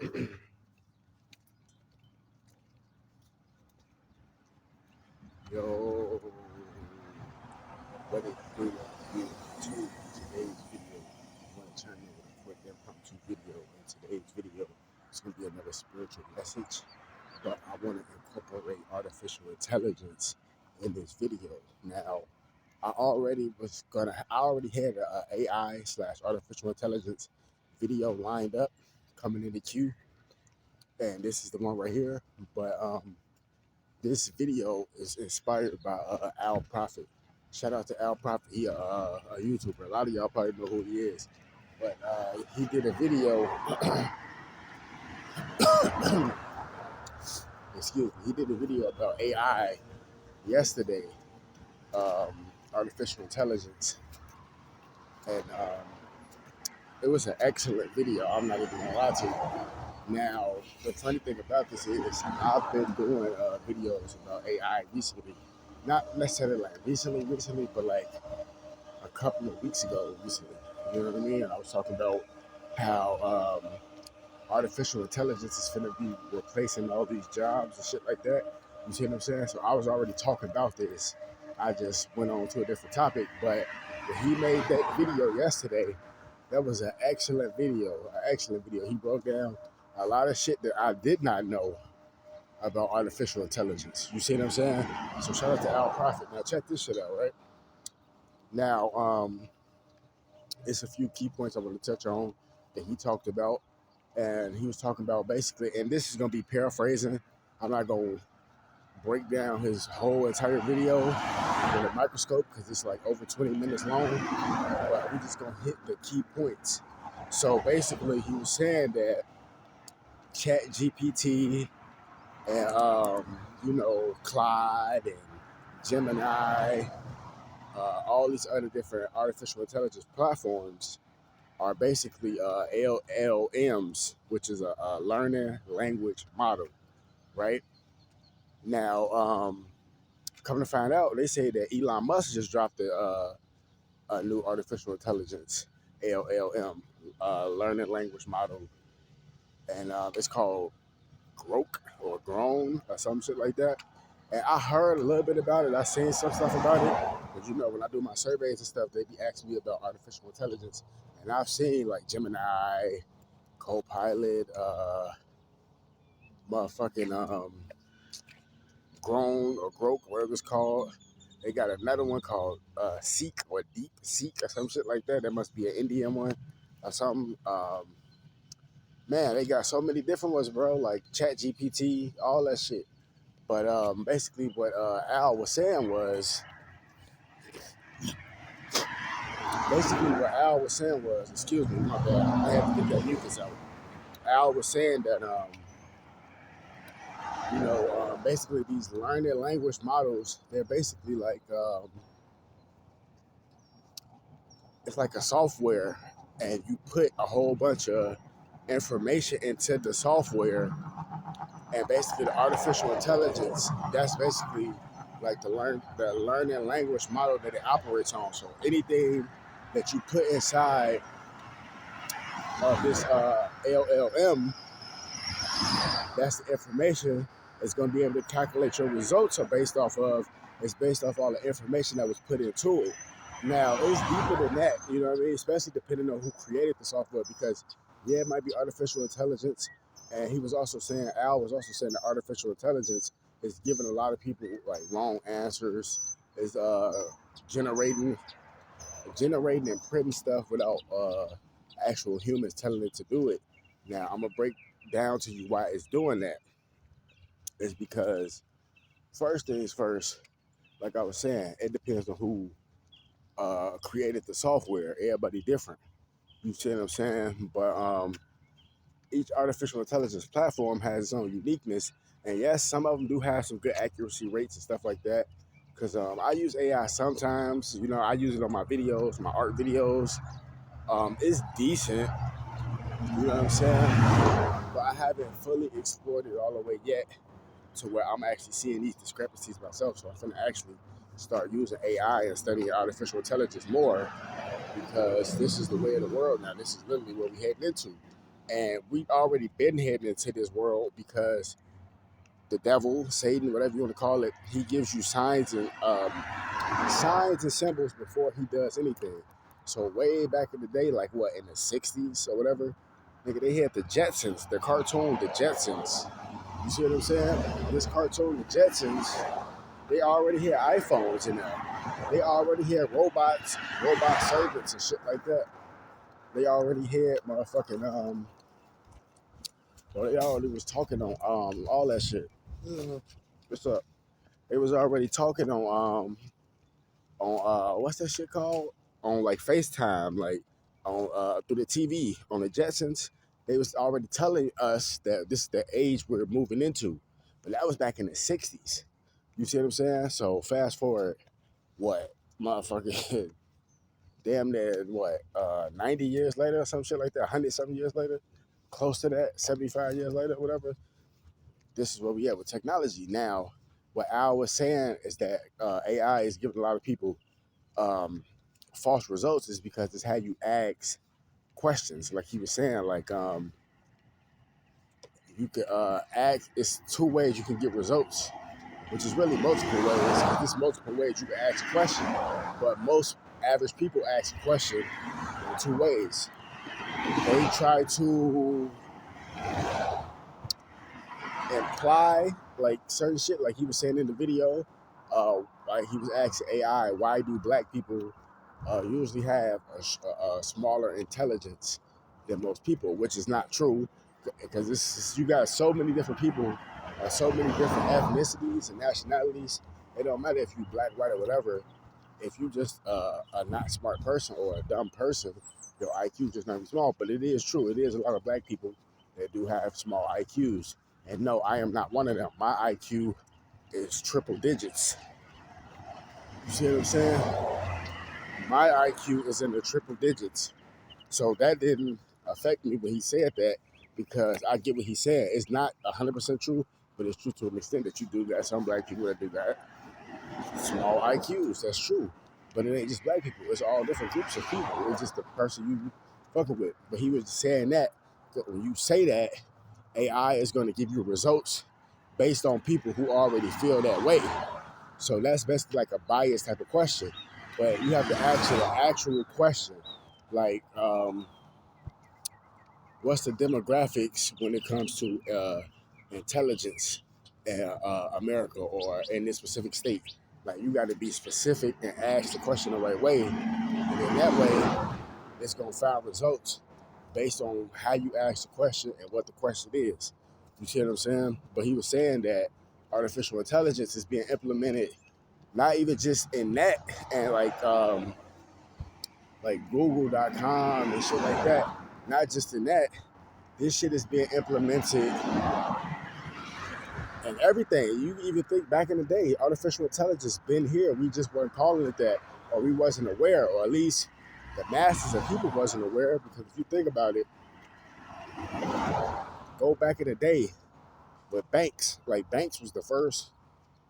Yo, what it do to today's video? I'm going to turn in with a quick impromptu video. In today's video, it's going to be another spiritual message, but I want to incorporate artificial intelligence in this video. Now, I already had a AI/artificial intelligence video lined up coming in the queue, and this is the one right here. But this video is inspired by Al Prophet. Shout out to Al Prophet. He a YouTuber. A lot of y'all probably know who he is. But he did a video. Excuse me. He did a video about AI yesterday, artificial intelligence, and it was an excellent video. I'm not even gonna lie to you. Now, the funny thing about this is I've been doing videos about AI recently. Not necessarily like recently, but like a couple of weeks ago recently. You know what I mean? I was talking about how artificial intelligence is going to be replacing all these jobs and shit like that. You see what I'm saying? So I was already talking about this. I just went on to a different topic. But when he made that video yesterday, that was an excellent video. He broke down a lot of shit that I did not know about artificial intelligence. You see what I'm saying? So shout out to Al Prophet. Now check this shit out, right? Now, it's a few key points I want to touch on that he talked about. And he was talking about basically, and this is going to be paraphrasing. I'm not going to break down his whole entire video with a microscope because it's like over 20 minutes long. But we're just going to hit the key points. So basically, he was saying that Chat GPT and, Clyde and Gemini, all these other different artificial intelligence platforms are basically LLMs, which is a learning language model, right? Now, come to find out, they say that Elon Musk just dropped a new artificial intelligence, LLM, learning language model, and it's called Grok or Grown or some shit like that. And I heard a little bit about it. I seen some stuff about it. But when I do my surveys and stuff, they be asking me about artificial intelligence. And I've seen like Gemini, Copilot, motherfucking Grown or Grok, whatever it's called. They got another one called Seek or Deep Seek or some shit like that. That must be an Indian one or something. Man, they got so many different ones, bro. Like Chat GPT, all that shit. But basically what Al was saying was, excuse me, my bad, I had to get that mucus out. Al was saying that, basically these learning language models, they're basically like, it's like a software, and you put a whole bunch of information into the software, and basically the artificial intelligence, that's basically like the learning language model that it operates on. So anything that you put inside of this LLM, that's the information that's going to be able to calculate your results based off all the information that was put into it. Now, it's deeper than that, you know what I mean? Especially depending on who created the software, because it might be artificial intelligence. And Al was also saying that artificial intelligence is giving a lot of people like wrong answers, is generating and printing stuff without actual humans telling it to do it. Now, I'm gonna break down to you why it's doing that. It's because first things first, like I was saying, it depends on who created the software. Everybody different. You see what I'm saying? But each artificial intelligence platform has its own uniqueness. And yes, some of them do have some good accuracy rates and stuff like that. Because I use AI sometimes. I use it on my videos, my art videos. It's decent. You know what I'm saying? But I haven't fully explored it all the way yet to where I'm actually seeing these discrepancies myself. So I'm going to actually start using AI and studying artificial intelligence more, because this is the way of the world now. This is literally what we're heading into. And we've already been heading into this world because the devil, Satan, whatever you want to call it, he gives you signs and symbols before he does anything. So way back in the day, like what, in the 60s or whatever, nigga, they had the Jetsons, the cartoon, the Jetsons. You see what I'm saying? This cartoon, the Jetsons, they already had iPhones in there. They already had robots, robot servants and shit like that. They already had motherfucking they already was talking on all that shit. What's up? They was already talking on what's that shit called? On like FaceTime, like on through the TV on the Jetsons. They was already telling us that this is the age we're moving into. But that was back in the 60s. You see what I'm saying? So fast forward, what, motherfucking damn near what, 90 years later or some shit like that, 100 something years later, close to that, 75 years later, whatever. This is where we at with technology. Now, what Al was saying is that AI is giving a lot of people false results is because it's how you ask questions. Like he was saying, like you could ask. It's two ways you can get results, which is really multiple ways. There's multiple ways you can ask a question, but most average people ask a question in two ways. They try to imply like certain shit, like he was saying in the video. Like he was asking AI, why do black people usually have a smaller intelligence than most people, which is not true, because you got so many different people, so many different ethnicities and nationalities. It don't matter if you black, white, or whatever. If you just a not smart person or a dumb person, your IQ just not be small. But it is true. It is a lot of black people that do have small IQs. And no, I am not one of them. My IQ is triple digits. You see what I'm saying? My IQ is in the triple digits. So that didn't affect me when he said that, because I get what he said. It's not 100% true, but it's true to an extent that you do got some black people that do that. Small IQs, that's true. But it ain't just black people. It's all different groups of people. It's just the person you fucking with. But he was saying that when you say that, AI is going to give you results based on people who already feel that way. So that's basically like a bias type of question. But you have to ask an actual question, like what's the demographics when it comes to intelligence in America or in this specific state? Like you got to be specific and ask the question the right way, and in that way, it's gonna find results based on how you ask the question and what the question is. You see what I'm saying? But he was saying that artificial intelligence is being implemented not even just in that and like Google.com and shit like that. Not just in that. This shit is being implemented in everything. You even think back in the day, artificial intelligence been here. We just weren't calling it that, or we wasn't aware, or at least the masses of people wasn't aware. Because if you think about it, go back in the day with banks. Like banks was the first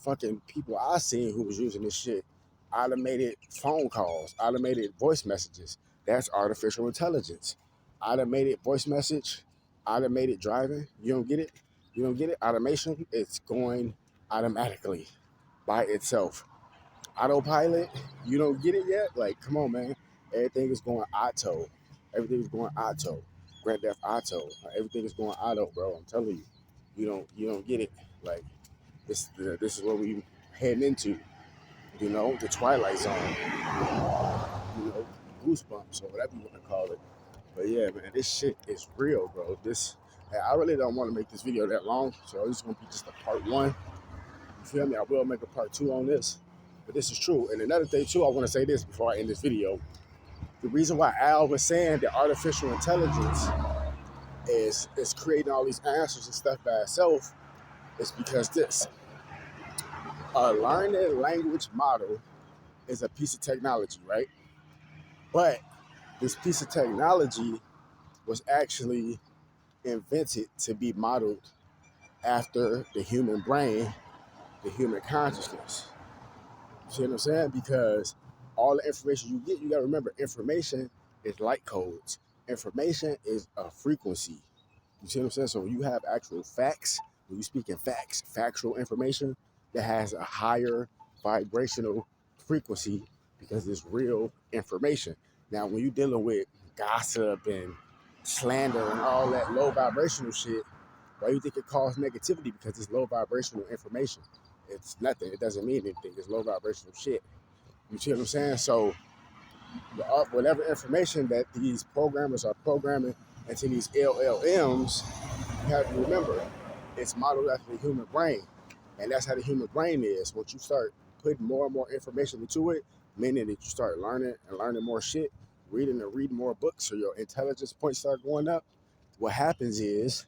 fucking people I seen who was using this shit. Automated phone calls, automated voice messages. That's artificial intelligence. Automated voice message, automated driving. You don't get it? You don't get it? Automation, it's going automatically by itself. Autopilot, you don't get it yet? Like, come on, man. Everything is going auto. Everything is going auto. Grand Theft Auto. Everything is going auto, bro. I'm telling you. You don't get it. Like, this is what we heading into, the Twilight Zone, Goosebumps or whatever you want to call it. But yeah, man, this shit is real, bro. I really don't want to make this video that long, so it's just gonna be just a part one. You feel me? I will make a part two on this, but this is true. And another thing too, I want to say this before I end this video. The reason why Al was saying that artificial intelligence is creating all these answers and stuff by itself is because a learning language model is a piece of technology, right? But this piece of technology was actually invented to be modeled after the human brain, the human consciousness. You see what I'm saying? Because all the information you get, you gotta remember, information is light codes. Information is a frequency. You see what I'm saying? So when you have actual facts, when you speak in facts, factual information that has a higher vibrational frequency because it's real information. Now, when you're dealing with gossip and slander and all that low vibrational shit, why do you think it causes negativity? Because it's low vibrational information. It's nothing. It doesn't mean anything. It's low vibrational shit. You see what I'm saying? So whatever information that these programmers are programming into these LLMs, you have to remember it's modeled after the human brain. And that's how the human brain is. Once you start putting more and more information into it, meaning that you start learning and learning more shit, reading and reading more books, so your intelligence points start going up, what happens is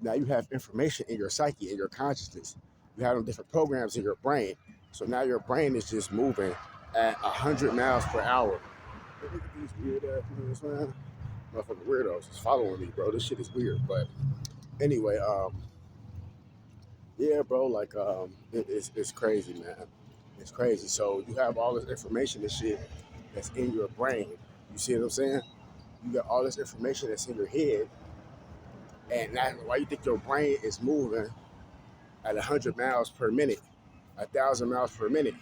now you have information in your psyche, in your consciousness. You have them different programs in your brain. So now your brain is just moving at 100 miles per hour. Look at these weird ass niggas, man. Motherfucking weirdos is following me, bro. This shit is weird. But anyway, yeah, bro, like it's crazy, man. It's crazy. So you have all this information and shit that's in your brain. You see what I'm saying? You got all this information that's in your head, and that's why you think your brain is moving at 100 miles per minute, 1,000 miles per minute,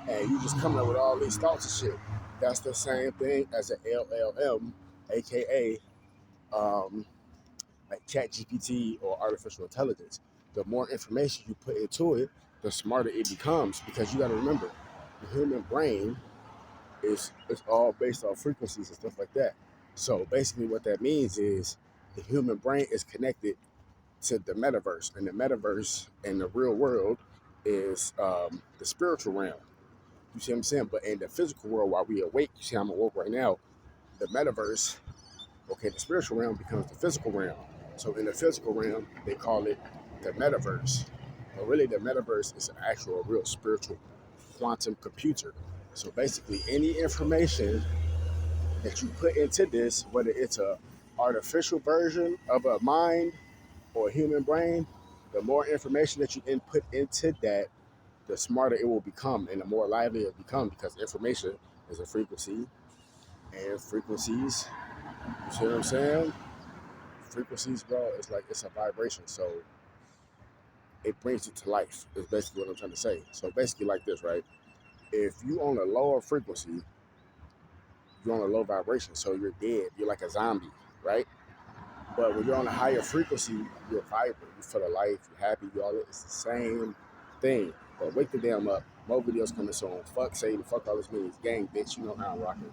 and you just coming up with all these thoughts and shit. That's the same thing as an LLM, aka like ChatGPT or artificial intelligence. The more information you put into it, the smarter it becomes. Because you got to remember, the human brain is it's all based on frequencies and stuff like that. So basically, what that means is the human brain is connected to the metaverse, and the metaverse in the real world is the spiritual realm. You see what I'm saying? But in the physical world, while we awake, you see I'm awoke right now. The metaverse, okay, the spiritual realm becomes the physical realm. So in the physical realm, they call it the metaverse. But really, the metaverse is an actual, real spiritual quantum computer. So basically, any information that you put into this, whether it's a artificial version of a mind or a human brain, the more information that you input into that, the smarter it will become and the more lively it will become, because information is a frequency, and frequencies, you see what I'm saying? Frequencies, bro, it's like it's a vibration. So it brings it to life, is basically what I'm trying to say. So basically like this, right? If you on a lower frequency, you're on a low vibration, so you're dead. You're like a zombie, right? But when you're on a higher frequency, you're vibrant. You feel alive, you're happy, you all that. It's the same thing. But wake the damn up. More videos coming soon. Fuck Satan, fuck all this means. Gang, bitch, you know how I'm rocking.